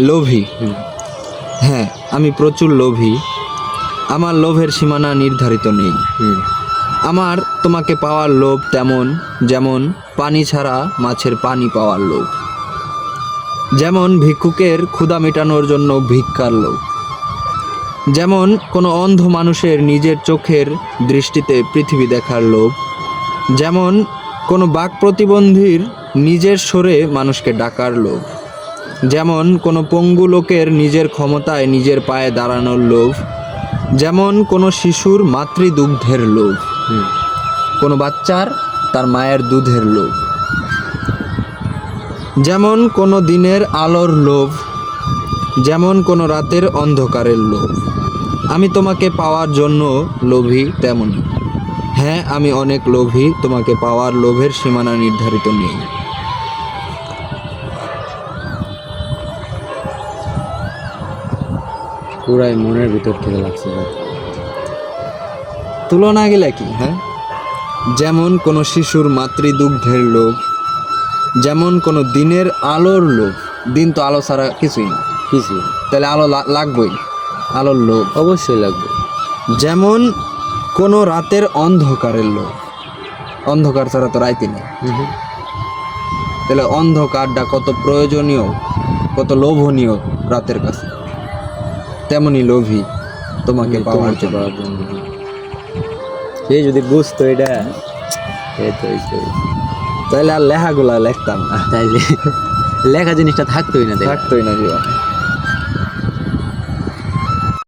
লোভী। হ্যাঁ, আমি প্রচুর লোভী। আমার লোভের সীমানা নির্ধারিত নেই। আমার তোমাকে পাওয়ার লোভ যেমন পানি ছাড়া মাছের পানি পাওয়ার লোভ, যেমন ভিক্ষুকের ক্ষুধা মেটানোর জন্য ভিক্ষার লোভ, যেমন কোনো অন্ধ মানুষের নিজের চোখের দৃষ্টিতে পৃথিবী দেখার লোভ, যেমন কোনো বাক প্রতিবন্ধীর নিজের স্বরে মানুষকে ডাকার লোভ, যেমন কোনো পঙ্গু লোকের নিজের ক্ষমতায় নিজের পায়ে দাঁড়ানোর লোভ, যেমন কোনো শিশুর মাতৃদুগ্ধের লোভ, কোনো বাচ্চার তার মায়ের দুধের লোভ, যেমন কোনো দিনের আলোর লোভ, যেমন কোনো রাতের অন্ধকারের লোভ। আমি তোমাকে পাওয়ার জন্য লোভী তেমনই। হ্যাঁ, আমি অনেক লোভী, তোমাকে পাওয়ার লোভের সীমানা নির্ধারিত নেই। পুরাই মনের ভিতর থেকে লাগছে। তুলনা গেলে কি? হ্যাঁ, যেমন কোনো শিশুর মাতৃদুগ্ধের লোভ, যেমন কোনো দিনের আলোর লোভ। দিন তো আলো ছাড়া কিছুই না, কিছু তাহলে আলো লাগবেই, আলোর লোভ। অবশ্যই লাগবে। যেমন কোনো রাতের অন্ধকারের লোভ, অন্ধকার ছাড়া তো রাইতে নেই। তাহলে অন্ধকারটা কত প্রয়োজনীয়, কত লোভনীয় রাতের কাছে, তেমনই লোভী তোমাকে পাওয়ার জন্য। সে যদি বুঝতো এটা, তাহলে আর লেখাগুলা লিখতাম না, তাইলে লেখা জিনিসটা থাকতোই না, থাকতোই না জীবনে।